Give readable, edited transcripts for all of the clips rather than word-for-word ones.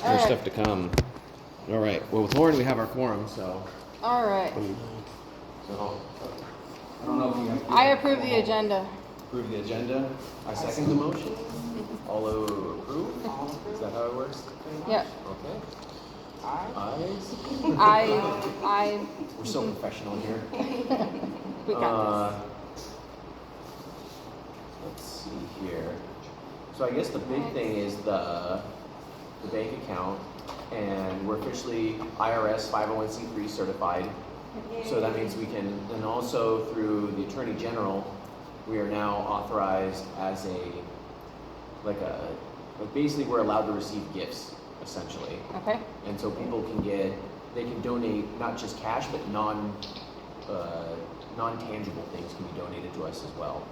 More stuff to come. All right. Well, with Lauren, we have our quorum, so. All right. So, I don't know if you have. I approve the agenda. Approve the agenda. I second the motion. All approve? Is that how it works? Yep. Okay. Ayes? I. We're so professional here. We got this. Let's see here. So I guess the big thing is the bank account, and we're officially IRS 501c3 certified. So that means we can, and also through the Attorney General, we are now authorized as basically we're allowed to receive gifts, essentially. Okay. And so people they can donate not just cash, but non-tangible things can be donated to us as well.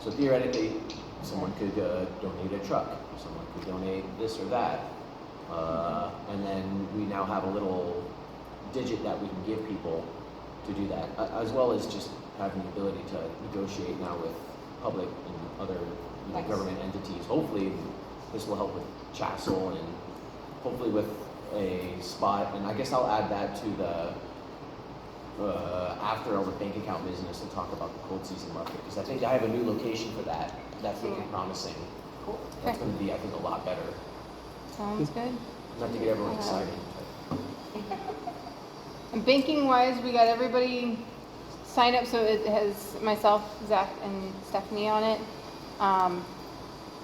So theoretically, someone could donate a truck, someone could donate this or that. And then we now have a little digit that we can give people to do that, as well as just having the ability to negotiate now with public and other government entities. Hopefully this will help with Chassell and hopefully with a spot, and I guess I'll add that to the after our bank account business and talk about the cold season market, because I think I have a new location for that. That's looking promising. Cool. That's going to be, I think, a lot better. Sounds good. Not to get everyone excited. And banking wise, we got everybody signed up, so it has myself, Zach, and Stephanie on it. I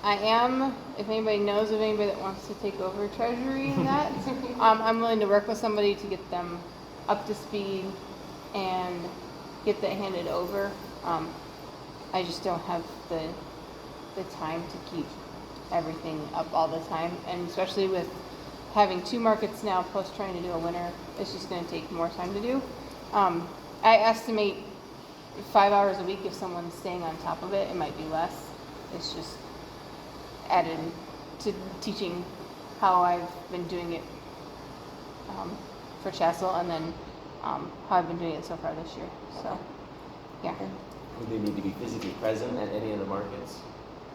am, if anybody knows of anybody that wants to take over treasury in that, I'm willing to work with somebody to get them up to speed and get that handed over. I just don't have the time to keep everything up all the time, and especially with having 2 markets now plus trying to do a winter, it's just going to take more time to do. I estimate 5 hours a week if someone's staying on top of it. It might be less. It's just added to teaching how I've been doing it for Chassell, and then how I've been doing it so far this year. So, yeah. Would they need to be physically present at any of the markets?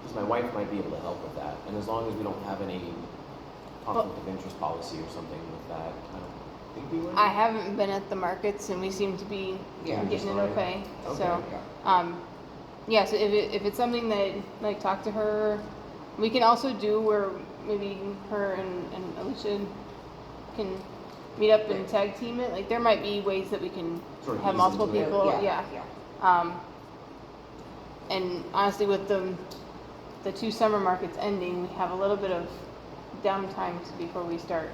Because my wife might be able to help with that, and as long as we don't have any conflict of interest policy or something with that, I don't think we would. I haven't been at the markets, and we seem to be getting it okay. So, yeah. So if it's something that talk to her, we can also do where maybe her and Alicia can meet up and tag team it. There might be ways that we can sort of have ease multiple into it. people. Yeah. And honestly, with the 2 summer markets ending, we have a little bit of downtime before we start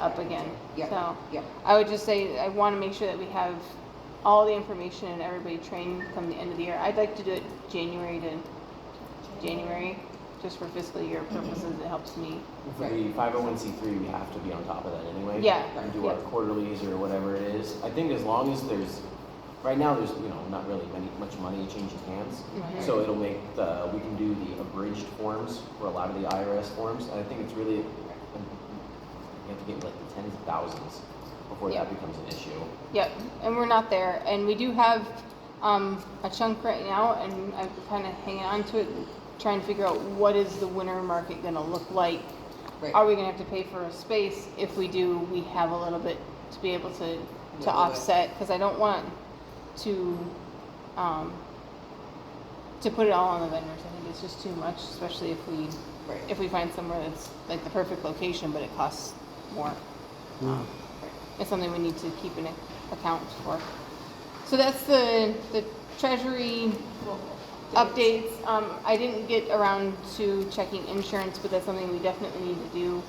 up again. So I would just say I want to make sure that we have all the information and everybody trained come the end of the year. I'd like to do it January to January, just for fiscal year purposes. It helps me. For the 501c3, we have to be on top of that anyway. Yeah. And do our quarterlies or whatever it is. I think as long as right now there's not really much money changing hands. Mm-hmm. So it'll make we can do the abridged forms for a lot of the IRS forms. And I think it's really, you have to get like the tens of thousands before that becomes an issue. Yep, and we're not there. And we do have a chunk right now, and I'm kind of hanging on to it, trying to figure out what is the winter market going to look like. Right. Are we going to have to pay for a space? If we do, we have a little bit to be able to offset, because I don't want to put it all on the vendors. I think it's just too much, especially if we find somewhere that's like the perfect location, but it costs more. It's something we need to keep an account for. So that's the treasury updates. I didn't get around to checking insurance, but that's something we definitely need to do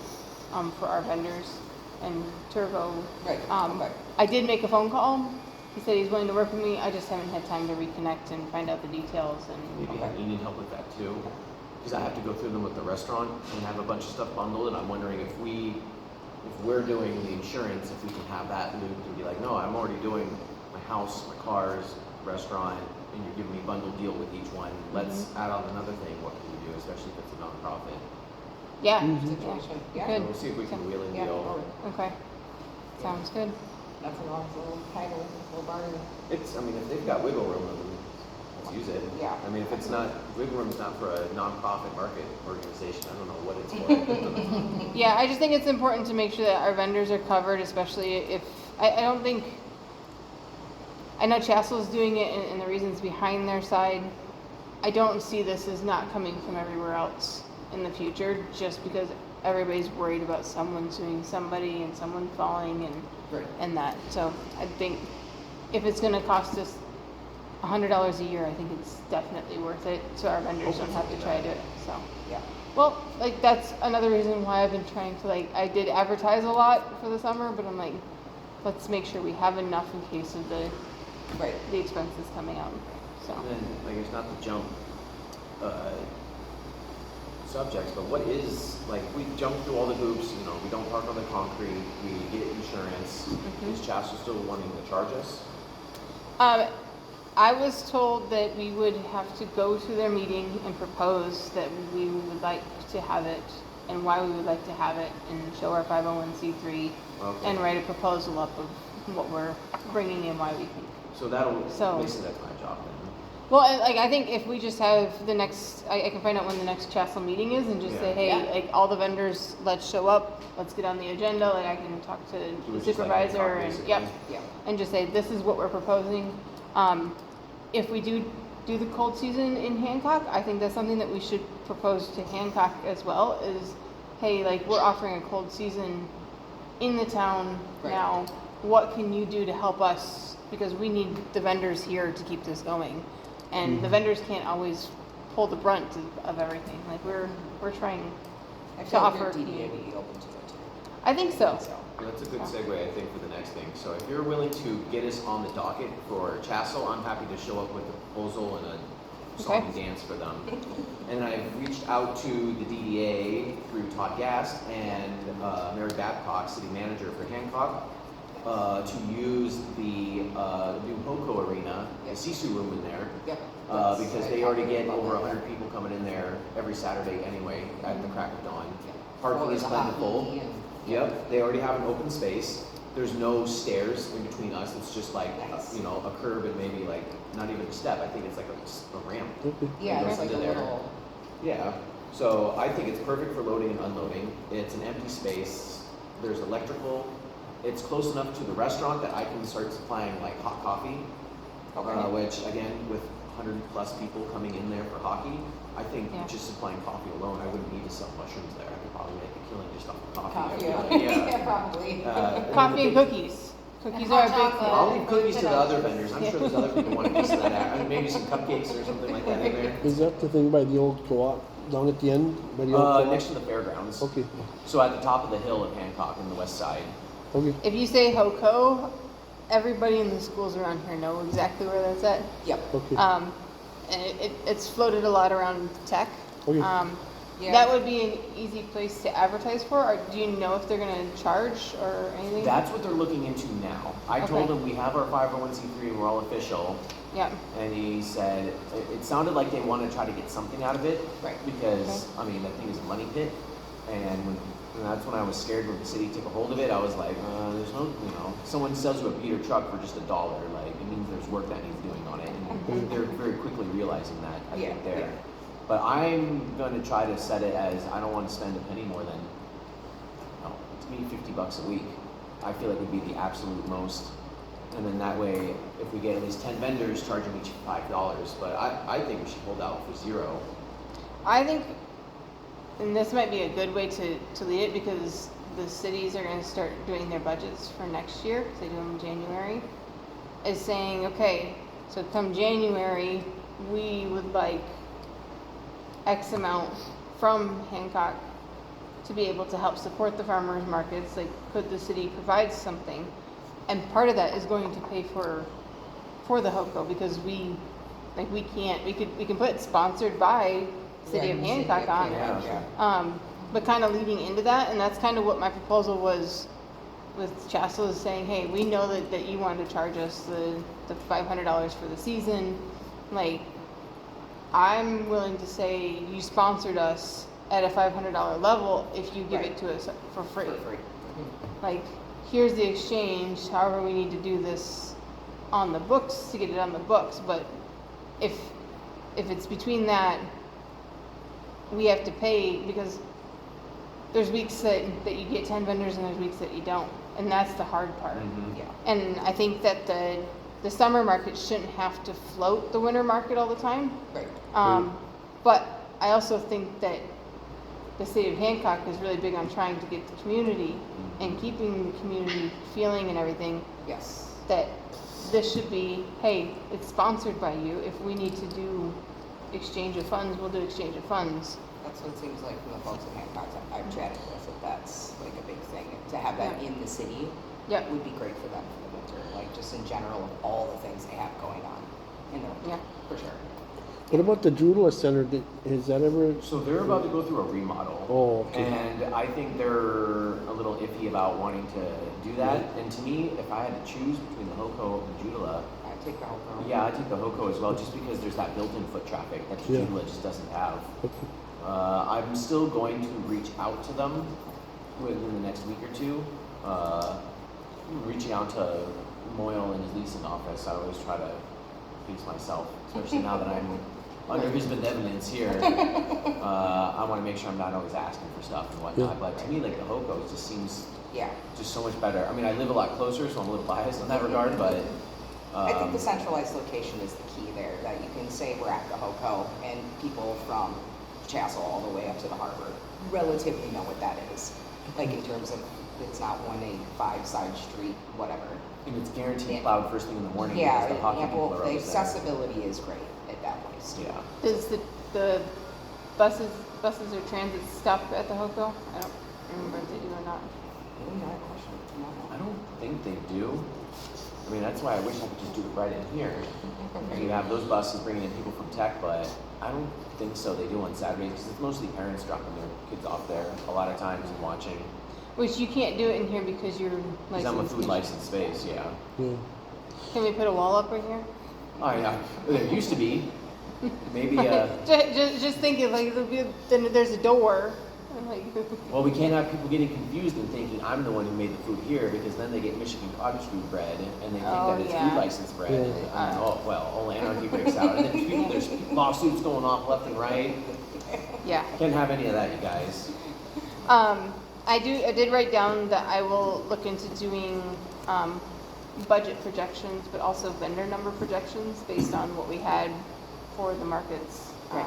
for our vendors and Turbo. I did make a phone call. He said he's willing to work with me. I just haven't had time to reconnect and find out the details. And maybe you need help with that too, because I have to go through them with the restaurant and have a bunch of stuff bundled. And I'm wondering if we're doing the insurance, if we can have that looped and be like, no, I'm already doing my house, my cars, restaurant, and you're giving me a bundled deal with each one. Let's add on another thing. What can we do, especially if it's a nonprofit? Yeah. Situation. Yeah. So we'll see if we can wheel and deal. Okay. Sounds good. That's an awesome little title, little bargain. If they've got wiggle room, then use it. Yeah. I mean, if it's not, Wiggle Room's not for a nonprofit market organization, I don't know what it's for. Yeah, I just think it's important to make sure that our vendors are covered, especially if, I don't think, I know Chassell's doing it and the reasons behind their side. I don't see this as not coming from everywhere else in the future, just because everybody's worried about someone suing somebody and someone falling and that. So I think if it's gonna cost us $100 a year, I think it's definitely worth it, so our vendors don't have to try to, so. Yeah. Well, like, that's another reason why I've been trying to, like, I did advertise a lot for the summer, but I'm like, let's make sure we have enough in case of the expenses coming out, so. And then, I guess not to jump subjects, but what is, like, we jump through all the hoops, you know, we don't park on the concrete, we get insurance. Is Chassell still wanting to charge us? I was told that we would have to go to their meeting and propose that we would like to have it and why we would like to have it and show our 501c3 and write a proposal up of what we're bringing in, why we think. So basically that's my job then. Well, like, I think if we just have the next, I can find out when the next Chassell meeting is and just say, hey, like, all the vendors, let's show up, let's get on the agenda, like, I can talk to the supervisor and, and just say, this is what we're proposing. If we do the cold season in Hancock, I think that's something that we should propose to Hancock as well, is, hey, like, we're offering a cold season in the town now. What can you do to help us? Because we need the vendors here to keep this going. And the vendors can't always pull the brunt of everything. Like, we're trying to offer. DDA would be open to it. I think so. That's a good segue, I think, for the next thing. So if you're willing to get us on the docket for Chassell, I'm happy to show up with a proposal and a song and dance for them. And I've reached out to the DDA through Todd Gast and Mary Babcock, city manager for Hancock, to use the new HoCo arena, the Sisu room in there, because they already get over 100 people coming in there every Saturday anyway at the crack of dawn. Parking is plentiful. Yep, they already have an open space. There's no stairs in between us. It's just like, you know, a curb and maybe like not even a step. I think it's like a ramp. Yeah, it's like a little. Yeah, so I think it's perfect for loading and unloading. It's an empty space. There's electrical. It's close enough to the restaurant that I can start supplying like hot coffee, which again, with 100 plus people coming in there for hockey, I think just supplying coffee alone, I wouldn't need to sell mushrooms there. I could probably make a killing just off of coffee. Yeah, probably. Coffee and cookies. Cookies are a big thing. I'll leave cookies to the other vendors. I'm sure there's other people want a piece of that. And maybe some cupcakes or something like that in there. Is that the thing by the old co-op down at the end? By the old co-op? Next to the fairgrounds. Okay. So at the top of the hill of Hancock in the west side. Okay. If you say HoCo, everybody in the schools around here know exactly where that's at. Yep. Okay. And it's floated a lot around tech. Okay. That would be an easy place to advertise for. Or do you know if they're going to charge or anything? That's what they're looking into now. I told them we have our 501c3 and we're all official. Yeah. And he said, it sounded like they want to try to get something out of it. Right. Because, I mean, that thing is a money pit. And that's when I was scared when the city took a hold of it. I was like, there's no, you know, someone sells you a beater truck for just $1. Like, it means there's work that needs doing on it. And they're very quickly realizing that, I think, there. Yeah. But I'm going to try to set it as I don't want to spend a penny more than, to me, $50 a week. I feel like would be the absolute most. And then that way, if we get at least 10 vendors charging each $5, but I think we should hold out for $0. I think, and this might be a good way to lead it because the cities are going to start doing their budgets for next year, because they do them in January, is saying, okay, so come January, we would like X amount from Hancock to be able to help support the farmers markets. Like, could the city provide something? And part of that is going to pay for the HoCo, because we can put sponsored by City of Hancock on it. But kind of leading into that, and that's kind of what my proposal was with Chassell, is saying, hey, we know that you wanted to charge us the $500 for the season. Like, I'm willing to say you sponsored us at a $500 level if you give it to us for free. Like, here's the exchange, however we need to do this on the books to get it on the books. But if if it's between that, we have to pay, because there's weeks that you get 10 vendors and there's weeks that you don't, and that's the hard part. Mhm. Yeah. And I think that the summer market shouldn't have to float the winter market all the time. Right. But I also think that the city of Hancock is really big on trying to get the community and keeping the community feeling and everything, Yes. that this should be, hey, it's sponsored by you. If we need to do exchange of funds, we'll do exchange of funds. That's what it seems like from the folks in Hancock I've chatted with, that that's like a big thing. To have that Yeah. in the city Yep. would be great for them for the winter, like just in general of all the things they have going on in the winter, for sure. What about the Judula Center? Is that ever? So they're about to go through a remodel. Oh, okay. And I think they're a little iffy about wanting to do that. And to me, if I had to choose between the HoCo and Judula, I take the whole girl. yeah, I take the HoCo as well, just because there's that built-in foot traffic that Yeah. Judula just doesn't have. Okay. I'm still going to reach out to them within the next week or two. Reaching out to Moyle in his leasing office, I always try to please myself, especially now that I'm under his benevolence here. I want to make sure I'm not always asking for stuff and whatnot. Yeah. But to me, like the HoCo just seems Yeah. just so much better. I mean, I live a lot closer, so I'm a little biased in that regard, but I think the centralized location is the key there, that you can say we're at the HoCo and people from Chassell all the way up to the harbor relatively know what that is. Like in terms of, it's not 185 side street, whatever. and it's guaranteed plowed first thing in the morning Yeah, because the hockey people ample, are the always there. accessibility is great at that place. Yeah. Does the buses or transit stop at the HoCo? I don't remember if they do or not. Ooh, that question, I don't think they do. I mean, that's why I wish I could just do it right in here. You have those buses bringing in people from tech, but I don't think so. They do on Saturdays because it's mostly parents dropping their kids off there a lot of times and watching. Which you can't do it in here because you're Because I'm a licensed. food licensed space, yeah. Yeah. Can we put a wall up right here? Oh yeah, there used to be. Maybe, Just thinking, like, then there's a door. I'm like, well, we can't have people getting confused and thinking I'm the one who made the food here because then they get Michigan cottage food bread and they think Oh, that it's yeah. food licensed bread. And, Yeah. oh, well, all anarchy breaks out. And then there's lawsuits going off left and right. yeah. Can't have any of that, you guys. I did write down that I will look into doing budget projections, but also vendor number projections based on what we had for the markets. Right.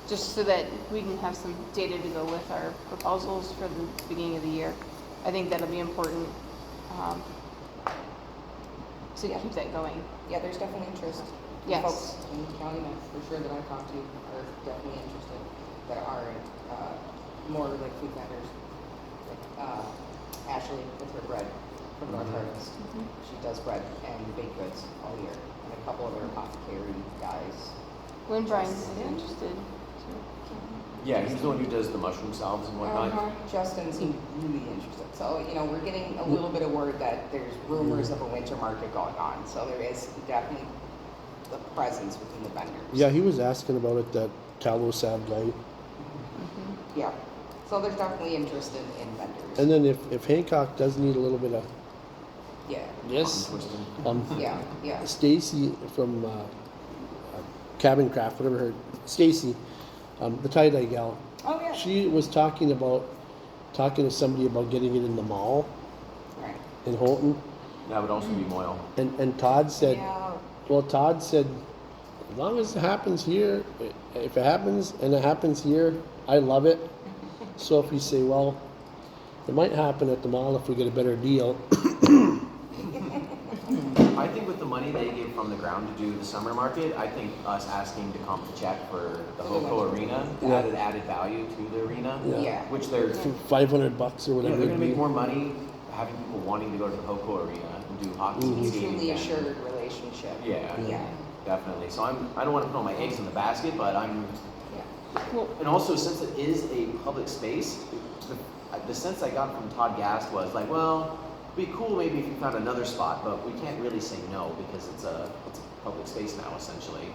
Just so that we can have some data to go with our proposals for the beginning of the year. I think that'll be important to Yeah. keep that going. Yeah, there's definitely interest. Yes. Folks in Calumet, for sure, that I've talked to are definitely interested, that are more like food vendors. Like Ashley with her bread from North Harvest. She does bread and baked goods all year. And a couple of other apothecary guys. When Brian is interested. Yeah, he's the one who does the mushroom salves and whatnot. Justin seemed really interested. So, you know, we're getting a little bit of word that there's rumors of a winter market going on. So there is definitely the presence within the vendors. Yeah, he was asking about it, that tallow sad guy. Yeah. So there's definitely interest in vendors. And then if Hancock does need a little bit of Yeah. this, Twisted. Yeah. Stacy from Cabin Craft, whatever her, Stacy, the tie-dye gal, Oh, yeah. she was talking to somebody about getting it in the mall Right. in Houghton, That would also be Moyle. and Todd said, Yeah. well, Todd said, as long as it happens here, if it happens and it happens here, I love it. So if you say, well, it might happen at the mall if we get a better deal. I think with the money they give from the ground to do the summer market, I think us asking to comp the check for the HoCo arena Yeah. added value to the arena. Yeah. Which they're, $500 or yeah, whatever they're it'd gonna be. make more money having people wanting to go to the HoCo arena and do hockey and skating. Mutually and- assured relationship. Yeah, Yeah. definitely. So I don't want to put all my eggs in the basket, but Well, and also since it is a public space, the sense I got from Todd Gast was like, well, it'd be cool maybe if you found another spot, but we can't really say no because it's a public space now essentially.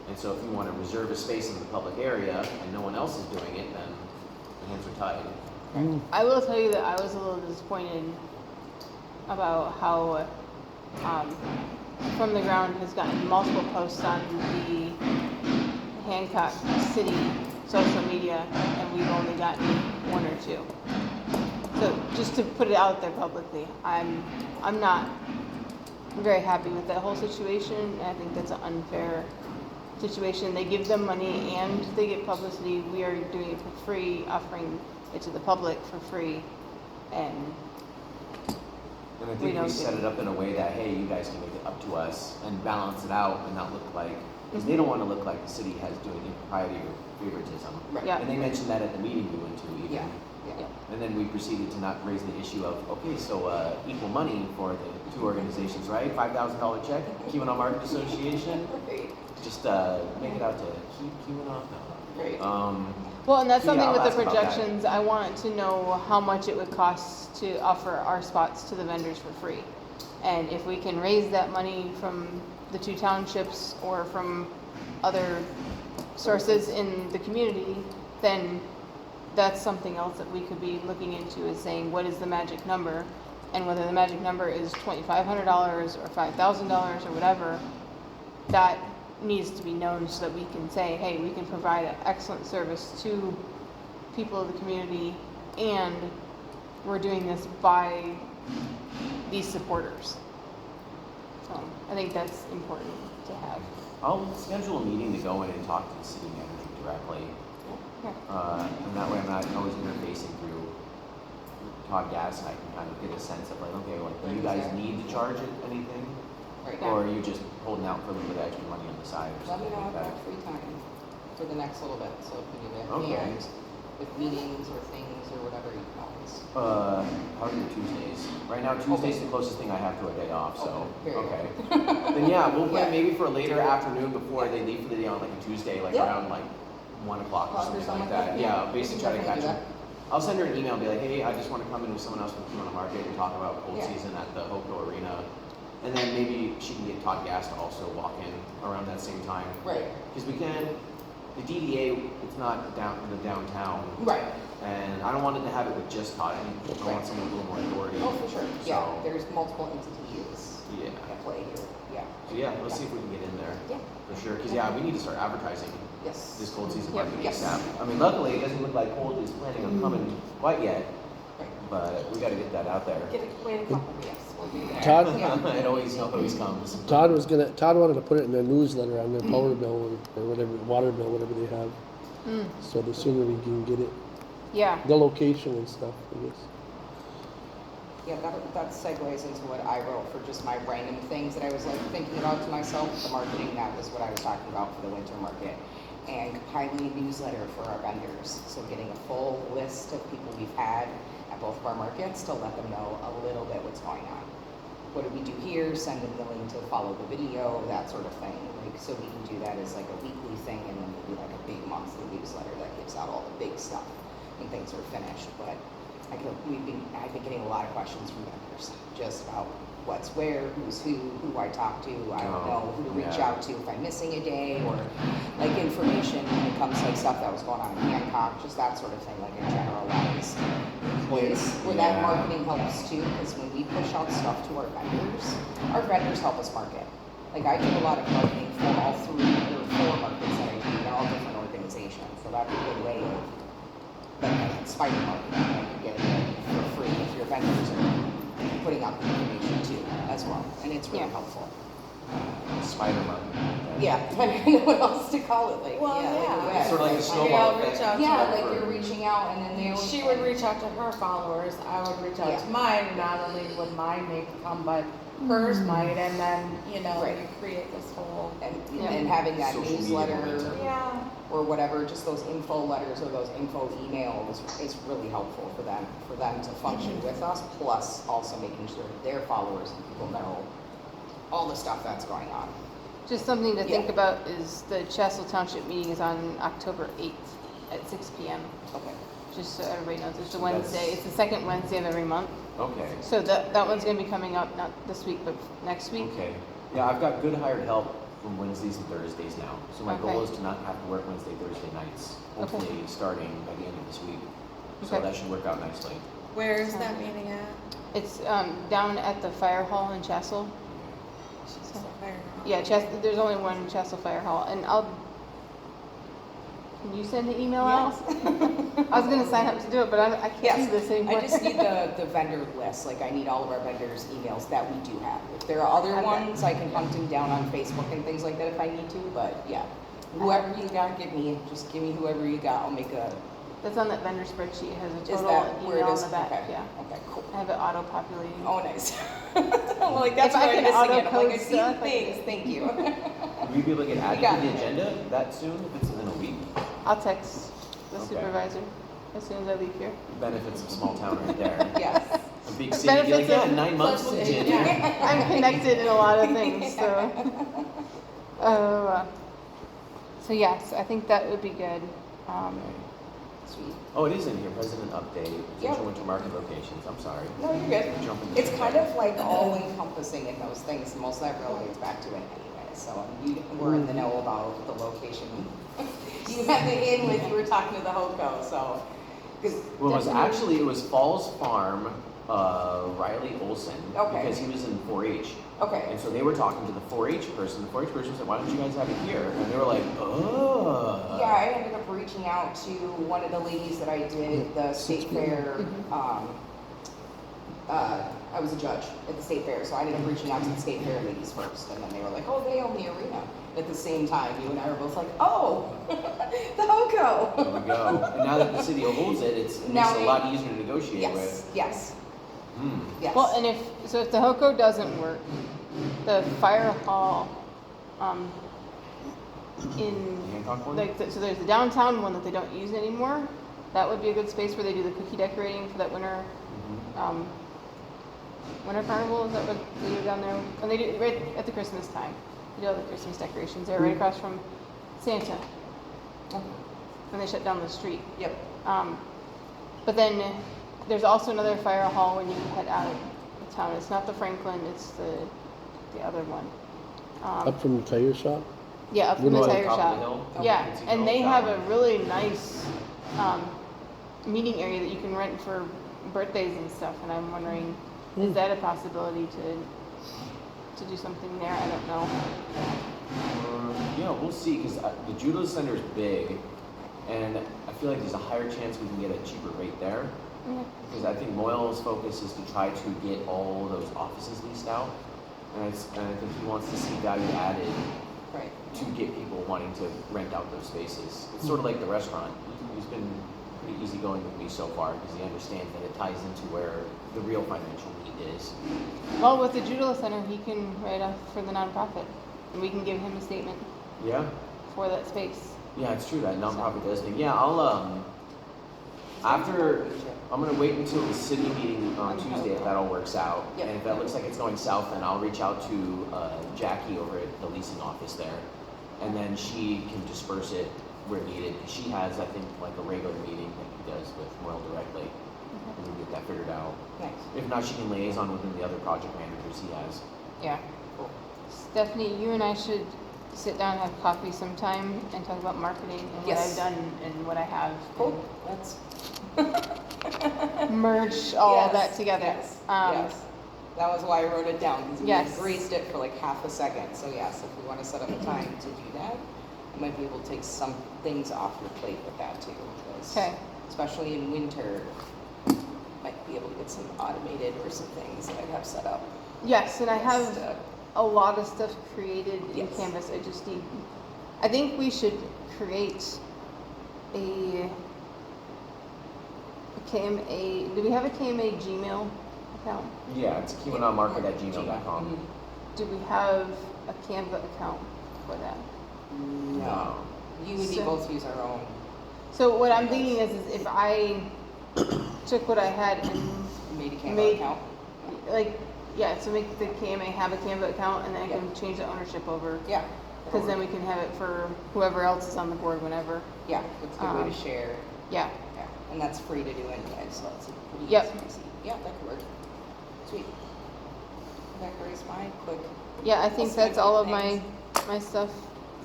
And so if you want to reserve a space in the public area and no one else is doing it, then the hands are tied. I will tell you that I was a little disappointed about how From the Ground has gotten multiple posts on the Hancock City social media, and we've only gotten 1 or 2. So just to put it out there publicly, I'm not very happy with that whole situation, and I think that's an unfair situation. They give them money and they get publicity. We are doing it for free, offering it to the public for free, and And I We think don't we do set it. it up in a way that, hey, you guys can make it up to us and balance it out and not look like, because they don't want to look like the city has doing impropriety or favoritism. Right. Yeah. And they mentioned that at the meeting we went to even. Yeah, yeah. And then we proceeded to not raise the issue of, okay, so equal money for the 2 organizations, right? $5,000 check, Keweenaw Market Association. Right, Just make it out to Keweenaw. right. well, and that's So, yeah, something I'll with the ask about that. projections. I want to know how much it would cost to offer our spots to the vendors for free. And if we can raise that money from the 2 townships or from other sources in the community, then that's something else that we could be looking into, is saying what is the magic number, and whether the magic number is $2,500 or $5,000 or whatever, that needs to be known so that we can say, hey, we can provide an excellent service to people of the community, and we're doing this by these supporters. So I think that's important to have. I'll schedule a meeting to go in and talk to the city manager directly. Okay. And that way I'm not always interfacing through Todd Gass, and I can kind of get a sense of like, okay, like, do you guys need to charge it anything? Right. Or are you just holding out for a little bit of extra money on the side or Let me something know like if I that? have free time for the next little bit, so if we need it. Okay. And with meetings or things or whatever, you can always. How are your Tuesdays? Right now, Tuesday's the closest thing I have to a day off, so, Okay, very okay. Then yeah, we'll plan Yeah. maybe for a later afternoon before they leave for the day on like a Tuesday, like Yeah. around like 1 o'clock or something like that. Yeah. Yeah, basically try to catch them. I'll send her an email and be like, hey, I just want to come in with someone else from Keweenaw Market and talk about cold Yeah. season at the HoCo Arena. And then maybe she can get Todd Gass to also walk in around that same time. Right, Because we can, the DDA, it's not down in the downtown. right. And I don't want it to have it with just Todd. I want someone with a little more authority. Oh, for sure. Yeah, So, there's multiple entities yeah. at play here. Yeah. So yeah, let's see if we can get in there. Yeah. For sure. Because yeah, we need to start advertising Yes. this cold season Yep. market Yes. ASAP. I mean, luckily it doesn't look like cold is planning on coming quite yet, Right. but we got to get that out there. Get it, wait a couple, yes, we'll do that. Todd? Yeah. It always comes. Todd wanted to put it in their newsletter on their power bill or whatever, water bill, whatever they have. So the sooner we can get it, Yeah. the location and stuff, I guess. Yeah, that segues into what I wrote for just my random things that I was like thinking about to myself. The marketing, that was what I was talking about for the winter market. And compiling a newsletter for our vendors. So getting a full list of people we've had at both of our markets to let them know a little bit what's going on. What do we do here? Send them the link to follow the video, that sort of thing. Like, so we can do that as like a weekly thing, and then maybe like a big monthly newsletter that gives out all the big stuff when things are finished. But I've been getting a lot of questions from vendors just about what's where, who's who I talk to. I don't know who to reach Yeah. out to if I'm missing a day, or like information when it comes to like stuff that was going on in Hancock, just that sort of thing, like a generalized place where that Yeah. marketing helps too, because when we push out stuff to our vendors help us market. Like I do a lot of marketing for all 3 or 4 markets that I do, they're all different organizations, so that's a good way of like spider marketing, like you get it for free if your vendors are putting out the information too as well, and it's really Yeah. helpful. Spider market. Yeah, I don't know what else to call it, like, Well, yeah, yeah. like a web. Sort of like a Like, snowball I'll effect. reach out to yeah, her like for- you're reaching out and then they would. She would reach out to her followers, I would reach out Yeah. to mine, not only would mine make come, but hers might, and then, you know, Right. you create this whole. And having that Social media newsletter momentum. Yeah. or whatever, just those info letters or those info emails is really helpful for them to function with us, plus also making sure their followers and people know all the stuff that's going on. Just something to think Yeah. about is the Chassell Township meeting is on October 8th at 6 p.m. Okay. Just so everybody knows, it's a So Wednesday. that's- It's the second Wednesday of every month. Okay. So that one's gonna be coming up, not this week, but next week. Okay. Yeah, I've got good hired help from Wednesdays and Thursdays now. So my goal Okay. is to not have to work Wednesday, Thursday nights. Hopefully starting by the end of this week. So Okay. that should work out nicely. Where is that meeting at? It's down at the fire hall in Chassell. She's a fire hall. Yeah, there's only one Chassell Fire Hall, and Can you send the email Yes. out? I was gonna sign up to do it, but I can't Yes, do this anymore. I just need the vendor list, like I need all of our vendors' emails that we do have. If there are other Okay. ones, I can hunt them down on Facebook and things like that if I need to, but yeah. Whoever you got, just give me whoever you got, I'll make a, That's on that vendor spreadsheet, it has a is total that and where it email is? on the back, Okay. yeah. Okay, cool. I have it auto-populating. Oh, nice. I'm like, that's If I where I'm can missing it. I'm like, I auto-code see the stuff, I things, can- thank you. Would we be able to get added got to the it. agenda that soon, if it's in a week? I'll text the Okay. supervisor as soon as I leave here. Benefits of small town right there. Yes. A big city, be like, Benefits yeah, of- 9 months with Jen. I'm connected in a lot of things, so. So yes, I think that would be good. Sweet. Oh, it is in here, president update, Yep. potential winter market locations, I'm sorry. No, you're good. Jumping the It's gun. kind of like all encompassing in those things, and most of that relates back to it anyway, so you were in the know about the location. You had the in with, you were talking to the HoCo, so. 'cause Well, it was definitely- actually, it was Falls Farm, Riley Olson. Okay. Because he was in 4-H. Okay, And so they were talking to the 4-H person. The 4-H person said, why don't you guys have it here? And they were like, oh. yeah, I ended up reaching out to one of the ladies that I did the state fair, I was a judge at the state fair, so I ended up reaching out to the state fair ladies first, and then they were like, oh, they own the arena. At the same time, you and I were both like, oh, the HoCo. There we go. And now that the city holds it, it makes Now it a lot easier to negotiate Yes, with. yes, Hmm. yes. Well, and if the HoCo doesn't work, the fire hall, in, Hancock one? so there's the downtown one that they don't use anymore. That would be a good space where they do the cookie decorating for that winter, Mhm. winter carnival, is that what they do down there? And they do, right at the Christmas time, they do all the Christmas decorations, they're right across from Santa, Okay. when they shut down the street. Yep, But then there's also another fire hall when you head out of town. It's not the Franklin, it's the other one. Up from the tire shop? Yeah, up from Oh, the at tire top of the shop. hill? Yeah, Fancy and hill, they that have one. a really nice meeting area that you can rent for birthdays and stuff. And I'm wondering, is that a possibility to do something there? I don't know. Yeah, we'll see, because the judo center is big, and I feel like there's a higher chance we can get a cheaper rate there. Okay. Because I think Moyle's focus is to try to get all those offices leased out, and I think he wants to see value added right. to get people wanting to rent out those spaces. It's sort of like the restaurant. He's been pretty easygoing with me so far because he understands that it ties into where the real financial need is. Well, with the judo center, he can write off for the nonprofit, and we can give him a statement Yeah, for that space. yeah, it's true that nonprofit does thing. Yeah, I'll I'm gonna wait until the city meeting on Tuesday if that all works out. Yep. And if that looks like it's going south, then I'll reach out to Jackie over at the leasing office there, and then she can disperse it where needed. She has, I think, like a regular meeting that he does with Moyle directly, and we get that figured out. Nice. If not, she can liaison with the other project managers he has. Yeah. Stephanie, you and I should sit down and have coffee sometime and talk about marketing and what Yes. I've done and what I have. Cool, that's. Merge all Yes, that together. Yes, Um, yes. That was why I wrote it down, because we Yes. grazed it for like half a second. So yes, if we want to set up a time to do that, I might be able to take some things off your plate with that too. 'Cause Okay. especially in winter, might be able to get some automated or some things that I have set up. Yes, and I have Just, a lot of stuff created in Yes. Canvas. I think we should create a KMA. Do we have a KMA Gmail account? Yeah, it's keemanonmarket@gmail.com. Do we have a Canva account for that? No, you and me So- both use our own. So what I'm thinking is if I took what I had and Made a Canva Made- account. so make the KMA have a Canva account and then I can Yeah. change the ownership over. Yeah. Because then we can have it for whoever else is on the board whenever. Yeah, it's a good way Um, to share. Yeah. Yeah, and that's free to do anyway, so it's a pretty Yep. easy. Yeah, that could work. Sweet. That carries my quick. Yeah, I think I'll that's send all you of my stuff.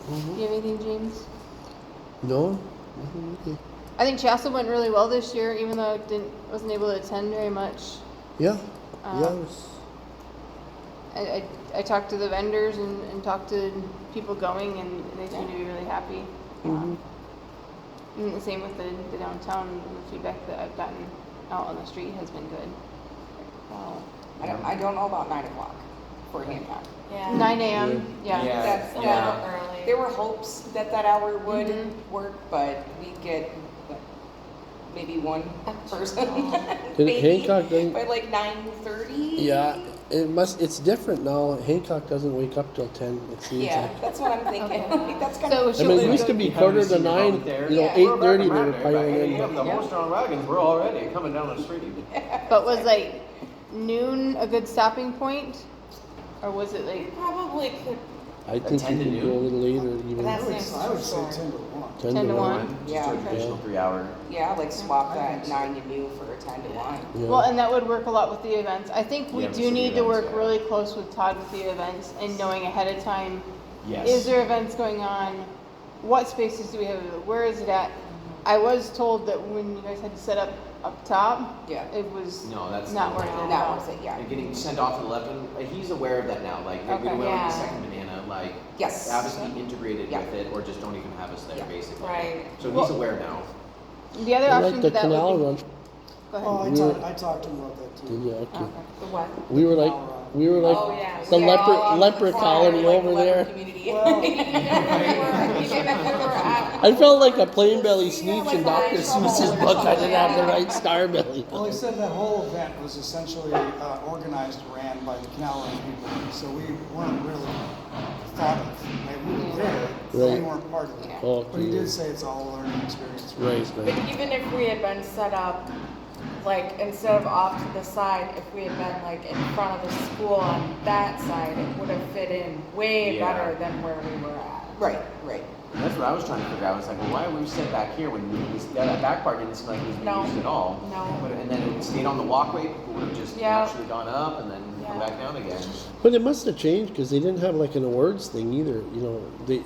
Do you have anything, James? No? Nothing really. I think Chassell went really well this year, even though I wasn't able to attend very much. Yeah, Um, yeah, it was, I talked to the vendors and talked to people going, and they seem to be really happy. mhm. And the same with the downtown, the feedback that I've gotten out on the street has been good. Wow. I don't know about 9 o'clock for Hancock. Yeah. 9 a.m., yeah. Yeah. That's, A Yeah. little early. there were hopes that that hour would Mhm. work, but we get maybe one person. Did maybe, Hancock doesn't- by like 9:30. Yeah, it's different now. Hancock doesn't wake up till 10, it seems Yeah, like. that's what I'm thinking. Okay. That's kind So of. should I mean, we it used to go- be You quarter haven't to seen the 9, boat there? you know, Yeah. 8:30 they We're were back around piling there, in. by 8 a.m. The Yeah. horse-drawn wagons were already coming down the street. But was like noon a good stopping point? Or was it like Probably could, I think 10 to you could go a noon? little later even. That I would, seems I would say short. 10 to 1. 10 to 1? Just Yeah. a traditional 3-hour. Yeah, like swap I that think so. 9 to noon for a 10 to 1. Yeah. Well, and that would work a lot with the events. I think we Yeah, with do city need to events, work yeah. really close with Todd with the events and knowing ahead of time, Yes. is there events going on? What spaces do we have? Where is it at? I was told that when you guys had to set up top, Yeah. it was No, that's not worth it at Not all. worth it, yeah. And getting sent off to the left, and he's aware of that now. Like, maybe Okay. we will Yeah. the second banana, like, Yes. have us be integrated Yeah. with it, or just don't even have us there, Yeah. basically. Right. So he's Well- aware now. The other I option like to the that canal would be. run. Go ahead. Oh, We I talked to him about that Did too. you? Okay. Okay. the what? We were like, we were like Oh, yeah. the Yeah, leper all leper the corner, colony like over the leper there. community. Well, Even if we were at. I felt like a plain belly Yeah, Sneetch like in the Dr. high Seuss's trouble book. or I didn't have the something. right star belly. well, he said that whole event was essentially organized, ran by the Canal Run people, so we weren't really thought of. Like, we were there, but we Right. weren't part of it. Oh, But he did say it's all a learning experience. for Right, us. But right. even if we had been set up, like, instead of off to the side, if we had been like in front of the school on that side, it would have fit in way Yeah. better than where we were at. Right, right. And that's what I was trying to figure out. I was like, well, why were we set back here when that back part didn't seem like it was being No. used at all? No. And then it stayed on the walkway, people would have just Yeah. naturally gone up and then come Yeah. back down again. But it must have changed because they didn't have like an awards thing either. You know, they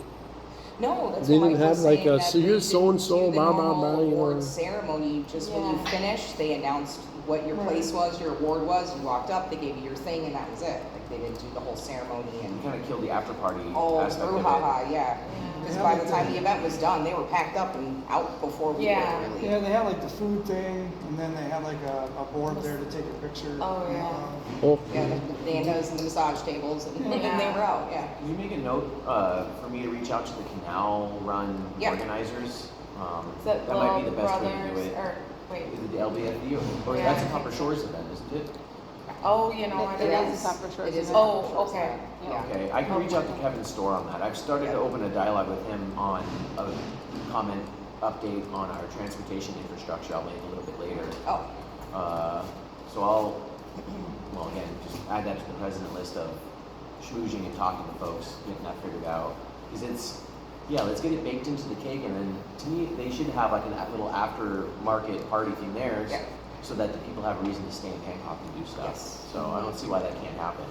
No, that's They what didn't Mike have was like saying, a, that so they here's didn't so-and-so, do the blah, blah, normal blah, you know. award ceremony. Just when you Yeah. finished, they announced what your place was, your award was. You walked up, they gave you your thing, and that was it. Like they didn't do the whole ceremony You and kind of killed the after party oh, aspect of it. brouhaha, yeah. Because Yeah. by the time the event was done, they were packed up and out before we Yeah. were really. Yeah, they had like the food thing, and then they had like a board there to take a picture. Oh, yeah. oh, Yeah, the bandas and the massage tables, and, Yeah. and they were out. Yeah. Can you make a note for me to reach out to the Canal Run Yeah. organizers? Is that might be the Little best way to do Brothers, it. or, wait, Is it the LBFD or Yeah, that's a I Copper think Shores event, isn't it? oh, you know what It it is is? a Copper Shores It is. event. Oh, okay. Yeah. Okay, I can reach out to Kevin Storr on that. I've started to open a dialogue with him on a comment update on our transportation infrastructure. I'll make a little bit later. Oh. So I'll, well, again, just add that to the president list of schmoozing and talking to folks, getting that figured out. Because it's, yeah, let's get it baked into the cake, and then to me, they should have like a little after-market party thing there, Yeah. so that the people have a reason to stay in Hancock and do stuff. Yes. So I don't see why that can't happen.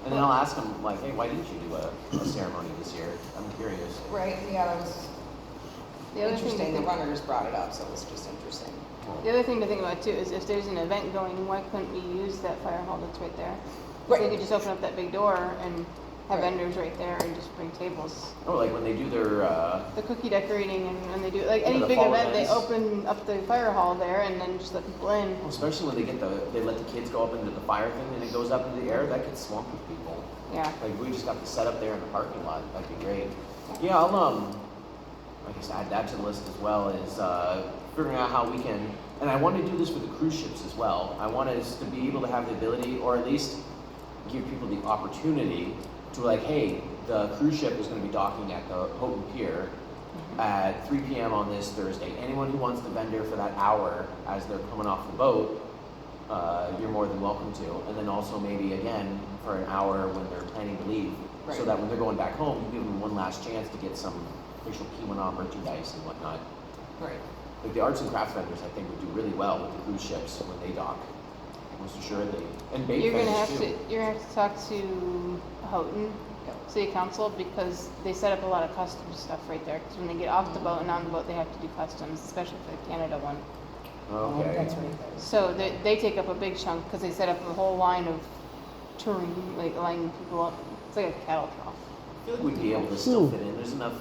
And then I'll ask them, like, hey, why didn't you do a ceremony this year? I'm curious. Right. Yeah, that was The other thing to interesting. The think- runners brought it up, so it was just interesting. The other thing to think about too is if there's an event going, why couldn't we use that fire hall that's right there? Right. They could just open up that big door and have Right. vendors right there and just bring tables. Oh, like when they do their, The cookie decorating and when they do, like Yeah, any the big fall event, they events. open up the fire hall there and then just let people in. especially when they let the kids go up into the fire thing and it goes up into the air, that gets swamped with people. Yeah. Like we just got the setup there in the parking lot. That'd be great. Yeah, I'll I guess add that to the list as well. Is figuring out how we can, and I want to do this for the cruise ships as well. I want us to be able to have the ability, or at least give people the opportunity to like, hey, the cruise ship is going to be docking at the HoCo Pier at 3 p.m. on this Thursday. Anyone who wants to vendor for that hour as they're coming off the boat, you're more than welcome to. And then also maybe again for an hour when they're planning to leave, so Right. that when they're going back home, you give them one last chance to get some official Kimono merchandise and whatnot. Right. Like the arts and crafts vendors, I think would do really well with the cruise ships when they dock, most assuredly. And bait You're gonna have vendors to, too. you're gonna have to talk to Houghton City Council because they set up a lot of custom stuff right there. Because when they get off the boat and on the boat, they have to do customs, especially for the Canada one. Okay. That's right. So they take up a big chunk because they set up a whole line of touring, like lining people up. It's like a cattle trough. I feel like we'd be able to still fit in. There's enough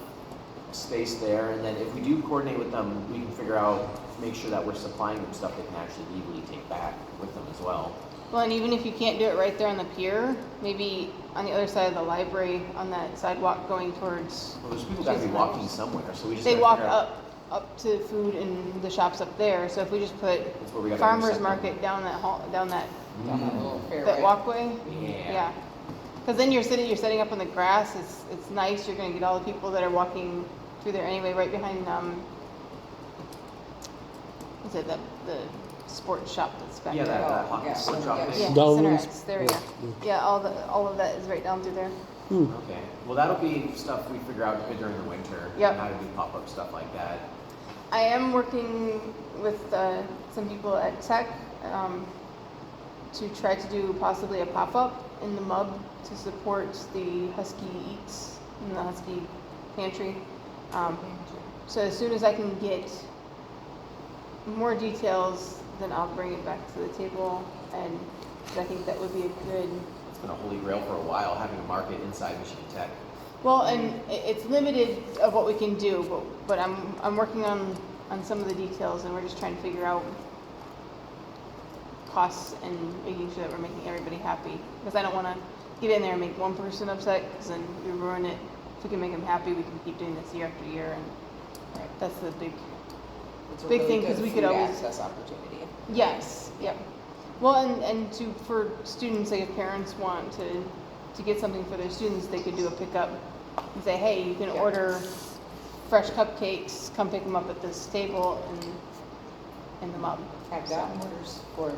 space there, and then if we do coordinate with them, we can figure out, make sure that we're supplying them stuff they can actually legally take back with them as well. Well, and even if you can't do it right there on the pier, maybe on the other side of the library, on that sidewalk going towards, Well, those people gotta be walking somewhere, so we just they gotta walk figure out- up to food and the shops up there. So if we just put That's where we gotta farmer's intersect them. market down that hall, down that Down that little that fairway. walkway. Yeah. Because then you're setting up on the grass. It's nice. You're gonna get all the people that are walking through there anyway, right behind is it the sports shop that's back Yeah, there? that Yeah. hockey sport shop Yeah. thing. Yeah, Down Center ones. X, there we go. Yeah, all of that is right down through there. Okay, well, that'll be stuff we figure out during the winter. Yep. How to do pop-up stuff like that. I am working with some people at Tech to try to do possibly a pop-up in the MUB to support the Husky Eats and the Husky Pantry. So as soon as I can get more details, then I'll bring it back to the table, and I think that would be a good. It's been a holy grail for a while, having a market inside Michigan Tech. Well, and it's limited of what we can do, but I'm working on some of the details, and we're just trying to figure out costs and making sure that we're making everybody happy. Because I don't want to get in there and make one person upset, because then we ruin it. If we can make them happy, we can keep doing this year after year, and that's the big. It's a Big really thing, good 'cause we could food always- access opportunity. Yes. Yep. Well, and for students, like if parents want to get something for their students, they could do a pickup and say, hey, you can Yeah. order fresh cupcakes, come pick them up at this table in the MUB. I've gotten orders for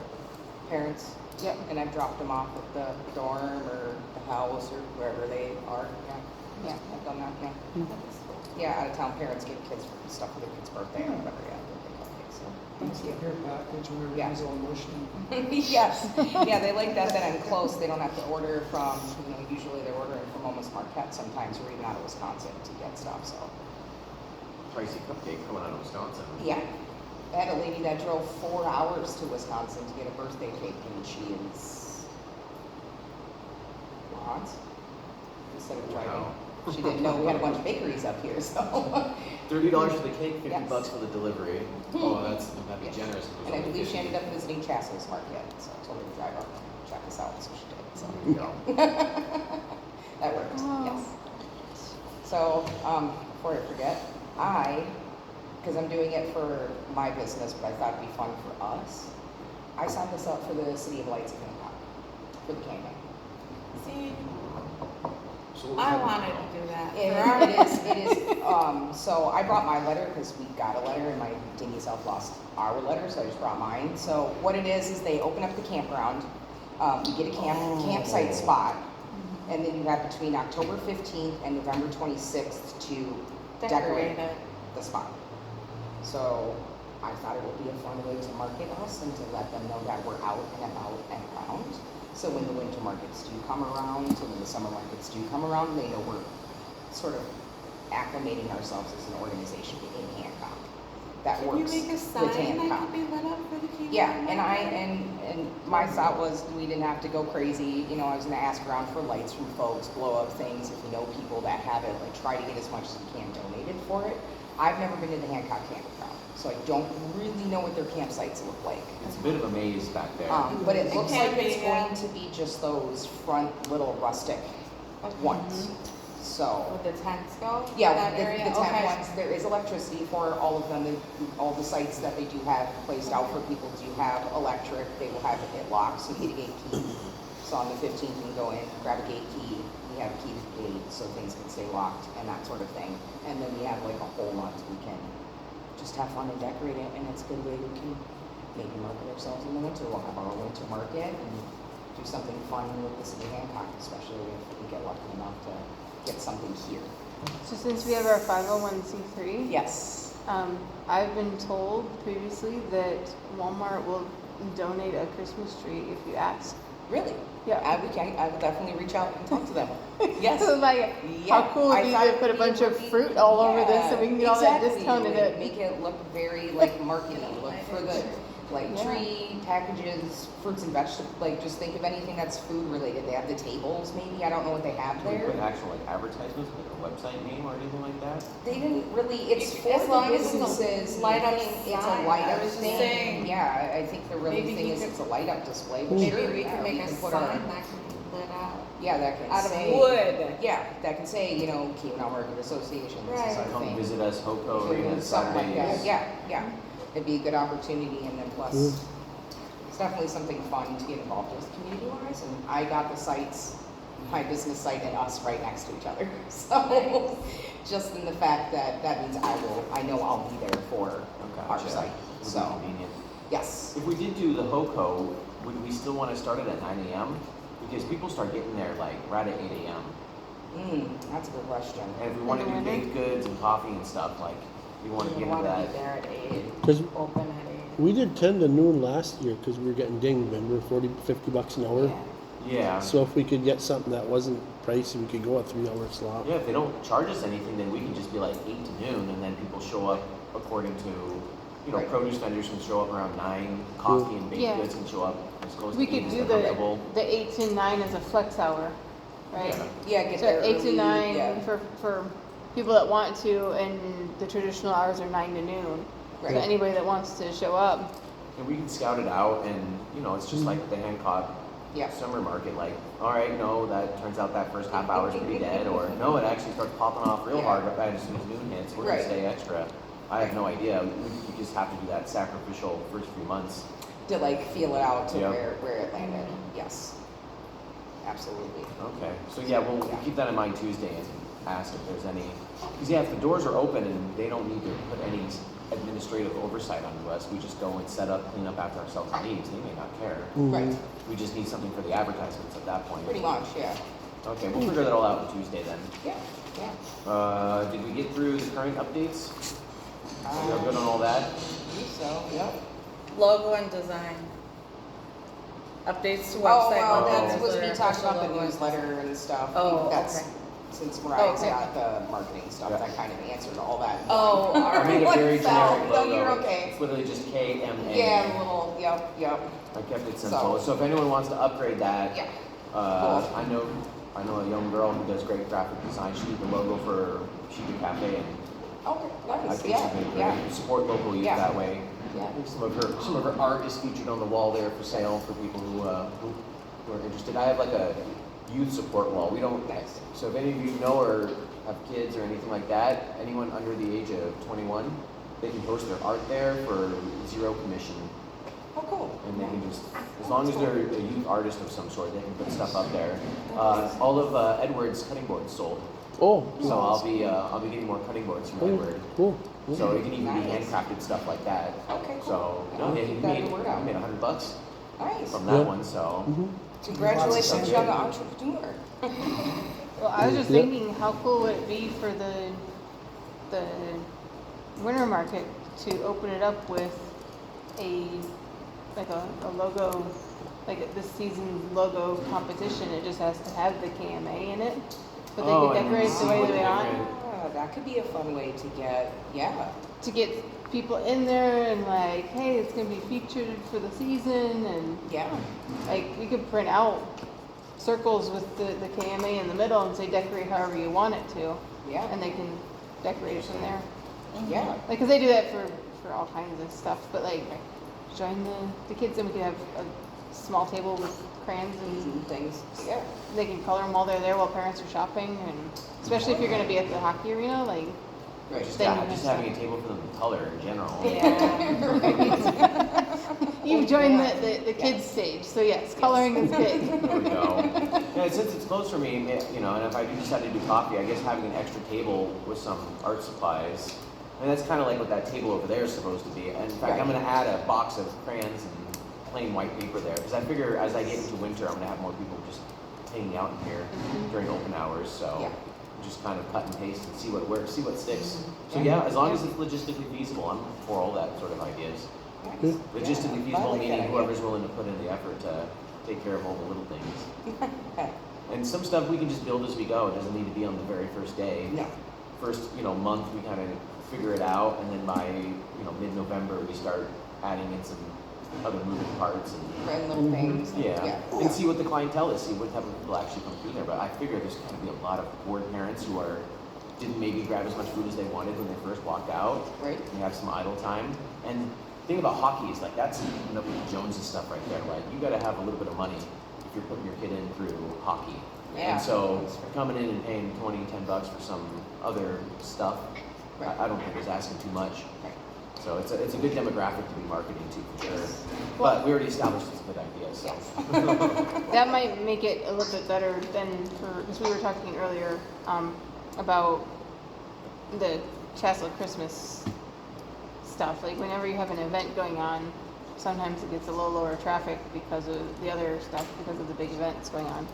parents, Yep. and I've dropped them off at the dorm or the house or wherever they are. Yeah, I've done that. Yeah, yeah. Out of town parents give kids stuff for their kid's birthday or whatever. Yeah, birthday cupcakes. So That's the care package where Yeah. everybody's all emotional. yes, yeah, they like that I'm close. They don't have to order from. Usually they're ordering from almost Marquette sometimes, or even out of Wisconsin to get stuff. So Pricey cupcake coming out of Wisconsin. yeah. I had a lady that drove 4 hours to Wisconsin to get a birthday cake, and she is what? Instead of driving. Wow. She didn't know we had a bunch of bakeries up here, so. $30 for the cake, 50 Yes. bucks for the delivery. Oh, that'd be Yes. generous. if it was And I only believe she 50. ended up visiting Chassell's Market, so I told her to drive up and check us out, so she did, so. There you go. That worked, Oh. yes. So, before I forget, because I'm doing it for my business, but I thought it'd be fun for us, I signed this up for the City of Lights of Hancock, for the KMA. See, So what was I that? wanted to do that. It is, so I brought my letter because we got a letter and my dingy self lost our letter, so I just brought mine. So what it is they open up the campground, you get a campsite spot, and then you have between October 15th and November 26th to decorate Decorate it. the spot. So I thought it would be a fun way to market us and to let them know that we're out and about and around. So when the winter markets do come around, and when the summer markets do come around, they know we're sort of acclimating ourselves as an organization in Hancock that Can you works make a with sign that Hancock. could be lit up for the KMA? Yeah, and my thought was we didn't have to go crazy. I was gonna ask around for lights from folks, blow up things. If you know people that have it, like try to get as much as you can donated for it. I've never been to the Hancock campground, so I don't really know what their campsites look like. It's a bit of a maze back there. But it looks can like be, it's yeah. going to be just those front little rustic ones. So, With the tents go? yeah, That the area? tent Okay. ones, there is electricity for all of them. All the sites that they do have placed out for people do have electric. They will have it locked, so you get a gate key. So on the 15th, you can go in, grab a gate key. We have a key to the gate so things can stay locked and that sort of thing. And then we have like a whole month we can just have fun and decorate it, and it's a good way we can maybe market ourselves in the winter. We'll have our winter market and do something fun with the city of Hancock, especially if we get lucky enough to get something here. So since we have our 501c3, Yes. I've been told previously that Walmart will donate a Christmas tree if you ask. Really? Yeah. I would definitely reach out and talk to them. Yes. So like, Yeah, how cool would I it be thought to it put a would bunch be- of fruit all over this so we can get all that exactly. discounted It would at? make it look very like marketing. Look for the like Yeah. tree packages, fruits and vegetables, like just think of anything that's food related. They have the tables maybe, I don't know what they have Do we put there. actual like advertisements, like a website name or anything like that? They didn't really, it's You- for as long the as it's a businesses. light up I think it's a sign. light I up was just thing. saying, Yeah, I think the really maybe thing we is could- it's a light up display, but Maybe sure, we yeah, could make a can sign put that our, can be lit out. yeah, that can Out of say. wood. Yeah, that can say, you know, KMA Market Association, this is Right. our Come thing. visit us, HoCo Arena Something like that, Saturdays. yeah. It'd be a good opportunity, and then plus, it's definitely something fun to get involved with community-wise, and I got the sites, my business site and us right next to each other. So, just in the fact that, that means I know I'll be there for our Gotcha. site, It'll be so, convenient. yes. If we did do the HoCo, would we still want to start it at 9 a.m.? Because people start getting there like right at 8 a.m. That's a good question. And if we want to do In the winter? baked goods and coffee and stuff, like, we want to You get into wanna that. be there at 8, 'Cause open at 8. we did 10 to noon last year because we were getting dinged, remember, 40, 50 bucks an hour. Yeah. So if we could get something that wasn't pricey, we could go a 3-hour slot. Yeah, if they don't charge us anything, then we can just be like 8 to noon, and then people show up according to, you know, Right. produce vendors can show up around 9, coffee and baked Yeah. goods can show up as close We to 8 could as do they're the comfortable. 8 to 9 as a flex hour, right? Yeah. Yeah, get So there 8 to early, 9 yeah. for people that want to, and the traditional hours are 9 to noon. Right. So anybody that wants to show up, And we can scout it out, and, you know, it's just like the Hancock Yeah. summer market, like, all right, no, that turns out that first half hour is pretty dead, or no, it actually starts popping off real Yeah. hard right as soon as noon hits, we're gonna Right. stay extra. I have no idea, we just have to do that sacrificial first few months. To like feel it out to Yeah. where it landed, yes. Absolutely. Okay, so yeah, we'll keep that in mind Tuesday and ask if there's any, because yeah, if the doors are open and they don't need to put any administrative oversight onto us, we just go and set up, clean up after ourselves and leave, they may not care. Right, We just need something for the advertisements at that point. pretty much, yeah. Okay, we'll figure that all out on Tuesday then. Yeah. Did we get through the current updates? We are good on I all that? believe so, yep. Logo and design. Updates to website. Oh, well, logos that's supposed to be or talking about the official logos. newsletter and stuff. Oh, That's, okay. since Mariah's Okay. got the marketing stuff, Yeah. that kind of answered all that. Oh, all I made a right. very generic No, logo. you're okay. It's literally just KMA. Yeah, a little, yep. I kept it simple. So if anyone wants to upgrade that, Yeah. I know a young girl who does great graphic design. She did the logo for Chica Cafe, and Okay, I nice, think she's been great. Support local youth Yeah. that way. Yeah. I think some of her art is featured on the wall there for sale for people who are interested. I have like a youth support wall. We don't. Nice. So if any of you know or have kids or anything like that, anyone under the age of 21, they can post their art there for 0 commission. Oh, cool. And they can just, as long as they're a youth artist of some sort, they can put stuff up there. All of Edward's cutting boards sold, Oh, so I'll be getting more cutting boards from Edward. cool. So it can even be Nice. handcrafted stuff like that. Okay, cool. So Yeah, no, he keep that made word out. $100 Nice. from that Yeah. one. So Congratulations, Yeah. young entrepreneur. well, I was just Yep. thinking, how cool would it be for the winter market to open it up with a logo, like this season's logo competition? It just has to have the KMA in it, but they Oh, could and decorate it the way see they want. different- That could be a fun way to get, To get people in there and like, hey, it's gonna be featured for the season, and yeah. like we could print out circles with the KMA in the middle and say decorate however you want it to, Yeah, and they can decorate it from there. yeah. Like, cause they do that for all kinds of stuff, but like join the kids, and we could have a small table with crayons, and And things, yeah. they can color them while they're there while parents are shopping, and especially if you're gonna be at the hockey arena, like. Right. just, Then yeah, you just have having a table for them to color in general. You've joined the kids stage, so yes, coloring is big. There we go. Yeah, since it's close for me, you know, and if I do decide to do coffee, I guess having an extra table with some art supplies. And that's kind of like what that table over there is supposed to be. And in fact, I'm going to add a box of crayons and plain white paper there, because I figure as I get into winter, I'm going to have more people just hanging out in here during open hours. So Yeah. just kind of cut and paste and see what works, see what sticks. So yeah, as long as it's logistically feasible, I'm for all that sort of ideas. Nice. Logistically Yeah, I feasible like that meaning idea. whoever's willing to put in the effort to take care of all the little things. And some stuff we can just build as we go. It doesn't need to be on the very first day. No. First, month we kind of figure it out, and then by mid-November we start adding in some other moving parts and And little things. yeah, and see what the clientele is, see what type of people actually come through there. But I figure there's going to be a lot of bored parents who didn't maybe grab as much food as they wanted when they first walked out. Right. They have some idle time. And the thing about hockey is like that's Jones's stuff right there. Like you got to have a little bit of money if you're putting your kid in through hockey. Yeah. And so coming in and paying $20-10 for some other stuff, Right. I don't think is asking too much. Right. So it's a good demographic to be marketing to for sure. But we already established it's a good idea. So. That might make it a little bit better than because we were talking earlier about the Chassell Christmas stuff. Like whenever you have an event going on, sometimes it gets a little lower traffic because of the other stuff, because of the big events going on.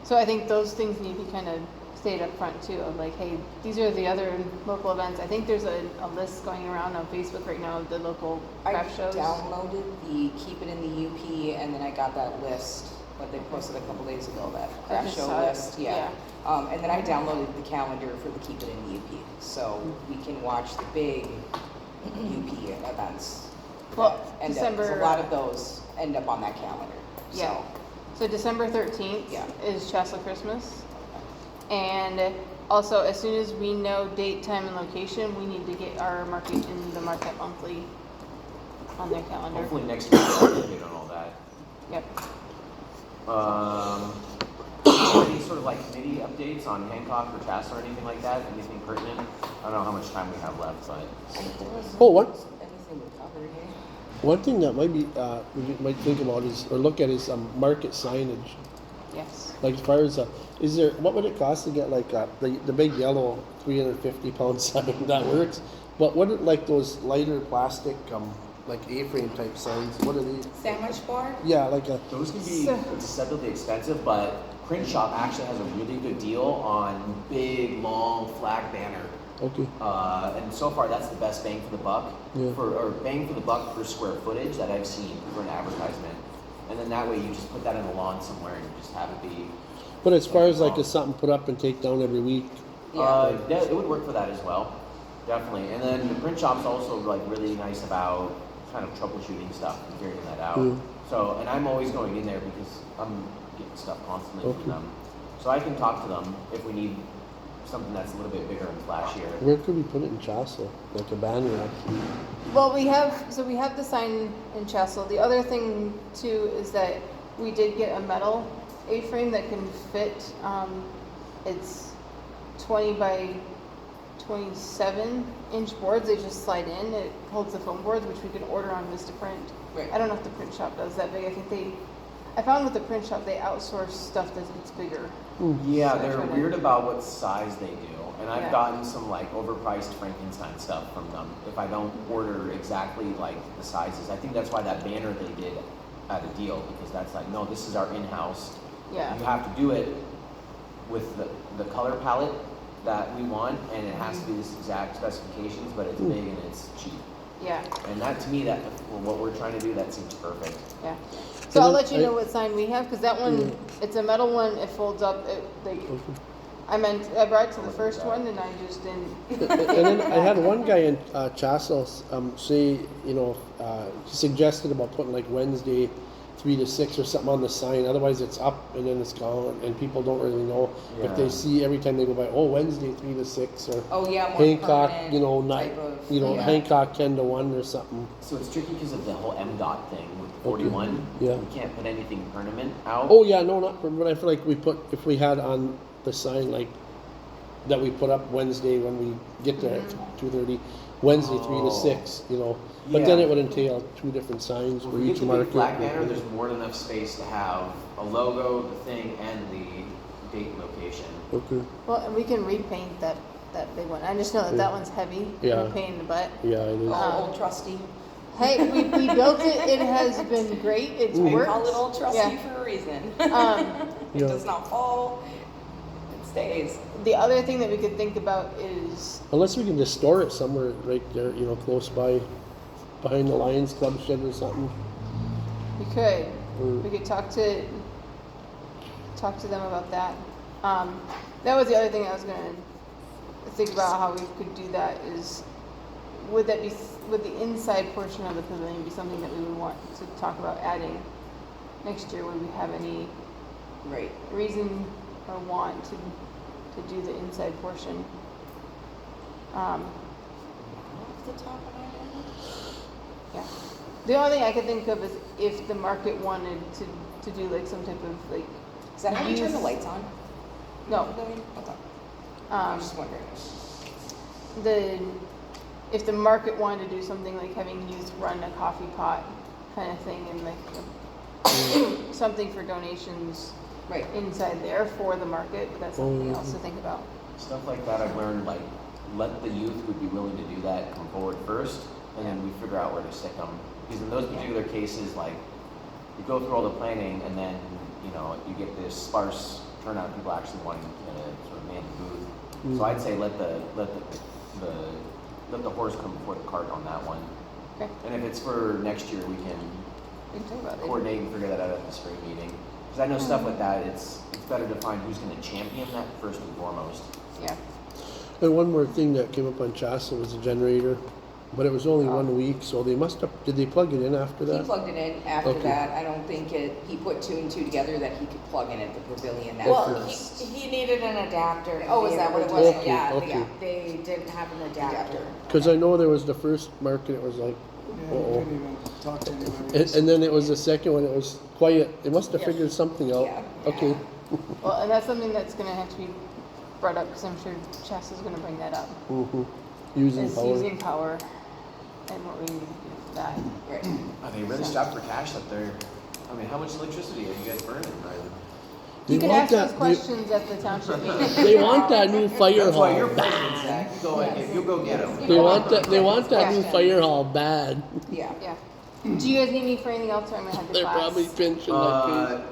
So I think those things need to be kind of stayed up front too, of like, hey, these are the other local events. I think there's a list going around on Facebook right now of the local craft shows. I downloaded the Keep It in the UP, and then I got that list, what they posted a couple days ago, that I craft just show saw it, list, yeah. And then I downloaded the calendar for the Keep It in the UP, so we can watch the big UP events. Well, that end December. up, 'cause a lot of those end up on that calendar, so. Yeah. So December 13th Yeah. is Chassell Christmas. And also, as soon as we know date, time, and location, we need to get our market in the Marquette Monthly on their calendar. Hopefully next week we'll get on all that. Yep. Any sort of like committee updates on Hancock or Chassell or anything like that? Anything pertinent? I don't know how much time we have left, but Oh, what? Anything we covered, hey? One thing that might be, we might think about is, or look at is, market signage. Yes. Like as far as, what would it cost to get like, the big yellow 350-pound sign that works? But what it like those lighter plastic, like A-frame type signs, what are these? Sandwich board? Yeah, like a, those can be deceptively expensive, but Print Shop actually has a really good deal on big, long flag banner. okay, And so far, that's the best bang for the buck, Yeah. or bang for the buck per square footage that I've seen for an advertisement. And then that way, you just put that in the lawn somewhere and you just have it be. but as far as like a something put up and take down every week, Yeah, it would work for that as well, definitely. And then the print shop's also like really nice about kind of troubleshooting stuff and figuring that out. Mm. So, and I'm always going in there because I'm getting stuff constantly Okay. from them. So I can talk to them if we need something that's a little bit bigger and flashier. where could we put it in Chassell? Like a banner actually. Well, we have the sign in Chassell. The other thing too is that we did get a metal A-frame that can fit. It's 20 by 27-inch boards. They just slide in. It holds the foam boards, which we can order on Vistaprint. Right. I don't know if the print shop does that big. I think I found with the print shop they outsource stuff that gets bigger. Yeah, So they're trying to- weird about what size they do. And I've Yeah. gotten some like overpriced Frankenstein stuff from them if I don't order exactly like the sizes. I think that's why that banner they did at a deal, because that's like, no, this is our in-house. Yeah. You have to do it with the color palette that we want, and it has to be this exact specifications, but it's big and it's cheap. Yeah. And that, to me, that for what we're trying to do, that seems perfect. Yeah. So And I'll then let you know what sign we have, because that one, it's a metal one, it folds up, I brought it to the first one and I just didn't. And then I had one guy in Chassell say, he suggested about putting like Wednesday 3 to 6 or something on the sign. Otherwise, it's up and then it's gone, and people don't really know if they Yeah. see every time they go by. Oh, Wednesday 3 to 6 or Oh, yeah, more Hancock, permanent night, type of- Yeah. Hancock 10 to 1 or something. So it's tricky because of the whole MDOT thing with the 41. Yeah. We can't put anything permanent out. Oh yeah, no, not. But I feel like if we had on the sign like that we put up Wednesday when we get there at 2:30, Wednesday 3 to Oh. 6, But then Yeah. it would entail 2 different signs If for we get each the big market. flag banner, there's more than enough space to have a logo, the thing, and the date and location. Okay. Well, and we can repaint that big one. I just know that that one's heavy. Yeah. And a pain in the butt. Yeah, it is. Old trusty. Hey, we built it. It has been great. It's I worked. call it old trusty Yeah. for a reason. Yeah. It does not fall, it stays. The other thing that we could think about is Unless we can just store it somewhere right there, close by, behind the Lions Club shed or something. we could Mm. we could talk to them about that. That was the other thing I was gonna think about how we could do that is would would the inside portion of the pavilion be something that we would want to talk about adding next year? Would we have any Right. reason or want to do the inside portion? Off the top of my head. Yeah. The only thing I could think of is if the market wanted to do like some type of like. Is that how we turn the use- lights on? No. Okay. I Um, was just wondering. if the market wanted to do something like having youth run a coffee pot kind of thing and like something for donations Right. inside there for the market, but that's something else to think about. Stuff like that I've learned, like, let the youth would be willing to do that come forward first, and then we figure out where to stick them. Because in those particular cases, like, you go through all the planning, and then, you know, you get this sparse turnout of people actually wanting to sort of man the booth. So I'd say let the horse come before the cart on that one. Okay. And if it's for next year, we can We can talk about it. coordinate and figure that out at the spring meeting. Because I know stuff like that, it's better to find who's going to champion that first and foremost. Yeah. And one more thing that came up on Chassell was a generator, but it was only 1 week, so they must have, did they plug it in after He that? plugged it in after Okay. that. I don't think he put 2 and 2 together that he could plug in at the pavilion at Well, first. he needed an adapter. to Oh, be is that able what it to was? do it. Okay, Yeah, okay. they didn't have an adapter. Because I know there was the first market, it was like, Yeah, we couldn't even talk to anybody. and then it was the second one, it was quiet. They must have figured something out. Yeah. Okay. Well, and that's something that's going to have to be brought up because I'm sure Chess is going to bring that up. Using Is power. using power and what we need to do for that. Right. Are they really strapped for cash up there? I mean, how much electricity are you guys burning? They You could want ask those that- questions at the township meeting. They want that new fire That's why hall you're president, bad. Zach. You go and you go get them. They want that. They want that new Question. fire hall bad. Yeah. Yeah. Do you guys need me for anything else or I'm going to have the They're class? probably pinching like crazy.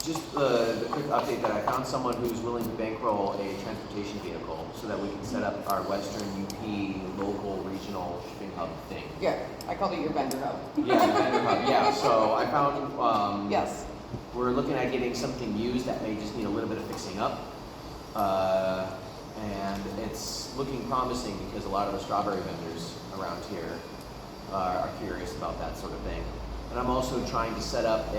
Just the quick update that I found someone who's willing to bankroll a transportation vehicle so that we can set up our Western UP local regional shipping hub thing. Yeah. I called it your vendor hub. Yeah, the vendor hub. Yeah. So I found Yes. we're looking at getting something used that may just need a little bit of fixing up. And it's looking promising because a lot of the strawberry vendors around here are curious about that sort of thing. And I'm also trying to set up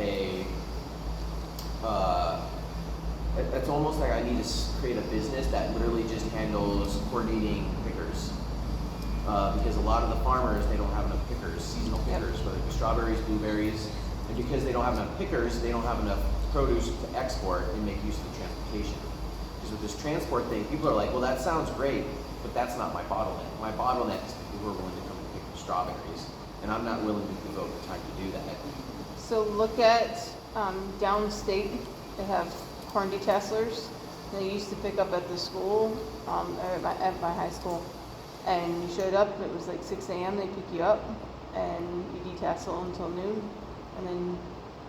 it's almost like I need to create a business that literally just handles coordinating pickers. Because a lot of the farmers, they don't have enough pickers, seasonal pickers, whether it be strawberries, blueberries. And because they don't have enough pickers, they don't have enough produce to export and make use of the transportation. Because with this transport thing, people are like, well, that sounds great, but that's not my bottleneck. My bottleneck is people who are willing to come and pick the strawberries. And I'm not willing to devote the time to do that. So look at downstate. They have corn detasselers. They used to pick up at the school, or at my high school. And you showed up, it was like 6 a.m. They pick you up and you detassel until noon. And then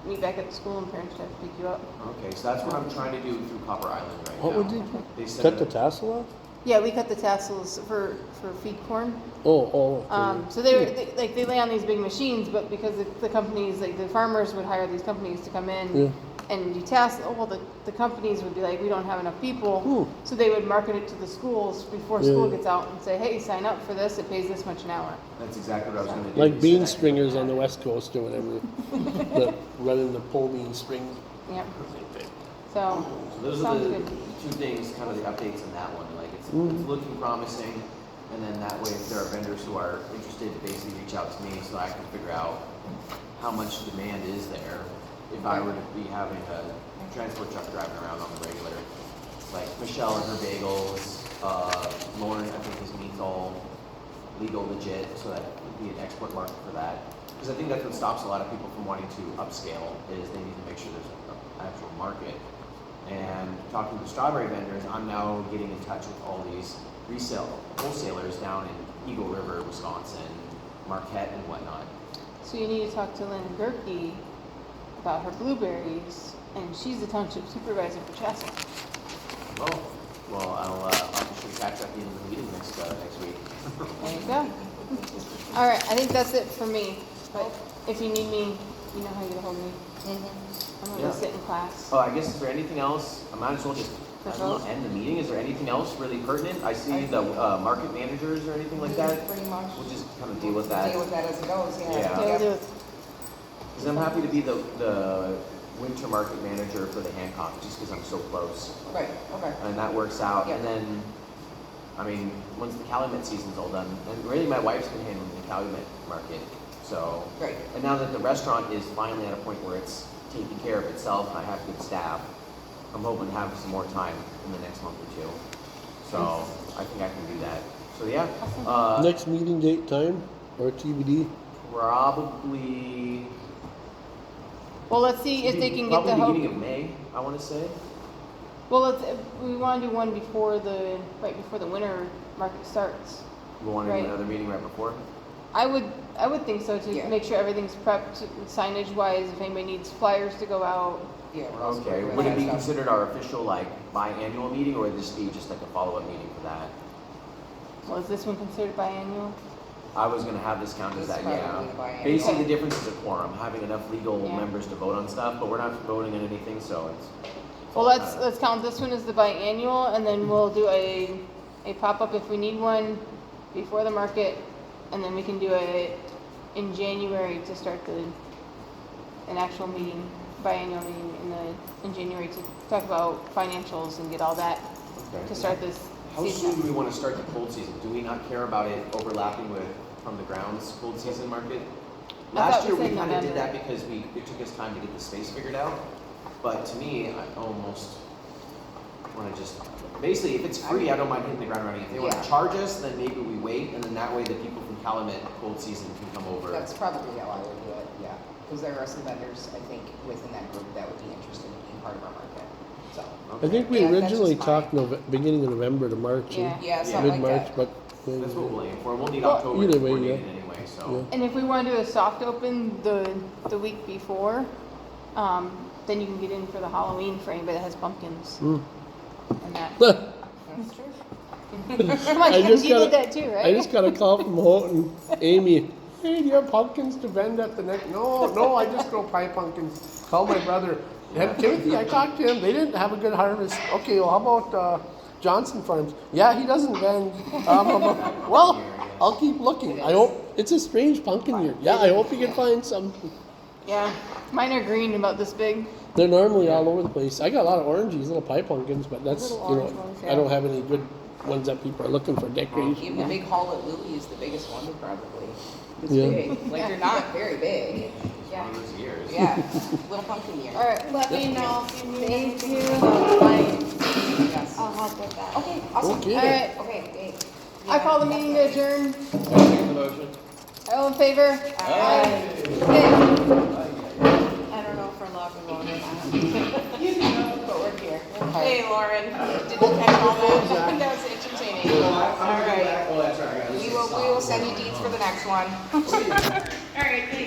meet back at the school and parents have to pick you up. Okay, so that's what I'm trying to do through Copper Island right What now. would you They said cut the that- tassel off? Yeah, we cut the tassels for feed corn. Oh. So they lay on these big machines, but because the companies, like the farmers would hire these companies to come in Yeah. and detassel, well, the companies would be like, we don't have enough people. So they would market it to the schools before school Yeah. gets out and say, hey, sign up for this, it pays this much an hour. That's exactly what I was going to do. Like They bean said stringers on the West Coast or whatever. Running the pole bean strings. Yep. So, So those are sounds the good. two things, kind of the updates in that one. Like it's looking promising, and then that way, if there are vendors who are interested, basically reach out to me so I can figure out how much demand is there. If I were to be having a transport truck driving around on the regular, like Michelle and her bagels, Lauren, I think his meat's all legal, legit, so that would be an export market for that. Because I think that's what stops a lot of people from wanting to upscale is they need to make sure there's an actual market. And talking to strawberry vendors, I'm now getting in touch with all these wholesalers down in Eagle River, Wisconsin, Marquette and whatnot. So you need to talk to Lynn Gerke about her blueberries, and she's the township supervisor for Chassell. Well, I'll be sure to catch up at the end of the meeting next week. There you go. All right, I think that's it for me. But if you need me, you know how you get a hold of me. I'm gonna Yeah. go sit in class. Oh, I guess is there anything else? I might as well just The I don't know, vote? end the meeting. Is there anything else really pertinent? I see the market managers or anything like that. Pretty much. We'll just kind of deal with that. Deal with that as it goes, yeah. Yeah. Yeah, we'll do it. Because I'm happy to be the winter market manager for the Hancock, just because I'm so close. Right, okay. And that works out. Yeah. And then, I mean, once the Calumet season's all done, and really my wife's been handling the Calumet market. So, Great. and now that the restaurant is finally at a point where it's taking care of itself and I have good staff, I'm hoping to have some more time in the next month or two. So I think I can do that. So yeah, Next meeting date, time, or TBD? probably. Well, let's see if they can get the Probably help. beginning of May, I want to say. Well, we want to do one right before the winter market starts. We want to Right. do another meeting right before. I would think so, to Yeah. make sure everything's prepped signage wise, if anybody needs flyers to go out. Yeah, we're also Okay. doing Would it that be stuff. considered our official like biannual meeting, or would this be just like a follow-up meeting for that? Well, is this one considered biannual? I was gonna have this count as This that, is yeah. probably the biannual. Basically, the difference is a quorum, having enough legal Yeah. members to vote on stuff, but we're not voting on anything, so it's. Well, let's count this one as the biannual, and then we'll do a pop-up if we need one before the market, and then we can do it in January to start an actual meeting, biannual meeting in January to talk about financials and get all that to start this How soon season. do we want to start the cold season? Do we not care about it overlapping with From the Grounds cold season market? I thought Last we year, we said kind of did November. that because it took us time to get the space figured out. But to me, I almost want to just, basically, if it's free, I don't mind hitting the ground running. If they want Yeah. to charge us, then maybe we wait, and then that way the people from Calumet cold season can come over. That's probably how I would do it, yeah. Because there are some vendors, I think, within that group that would be interested in being part of our market, so. I think we Yeah, that's originally just fine. talked beginning of November to March. Yeah. Yeah, something like Mid-March, that. but. That's what we'll aim for. We'll need Well, October either to way, coordinate yeah. it anyway, so. Yeah. And if we want to do a soft open the week before, then you can get in for the Halloween for anybody that has pumpkins Mm. and that. That's true. Come on, I you just did got that too, right? I just got a call from Houghton, Amy. Hey, do you have pumpkins to vend at the next? No, I just grow pie pumpkins. Call my brother. And Timothy, I talked to him. They didn't have a good harvest. Okay, well, how about Johnson Farms? Yeah, he doesn't vend. Well, I'll keep looking. I hope it's a strange pumpkin year. Yeah, I hope you can find some. Yeah, mine are green, about this big. They're normally all over the place. I got a lot of oranges, little pie pumpkins, but that's Little you know, orange ones, I yeah. don't have any good ones that people are looking for decoration. Even the big hall at Louis is the biggest one, probably. It's Yeah. big, like they're not very big. One of those years. Yeah, little pumpkin year. All right, Let me know if you need thank anything you. about mine. Yes. I'll help with that. Okay, awesome. Okay. All right, Okay, great. I call the meeting to adjourn. Second motion. All in favor? Aye. Okay. I don't know if we're allowed to vote or not. But we're here. Hey, Lauren, did you catch all that? That was entertaining. All right. Oh, that's right. I got this. We will send you deeds for the next one.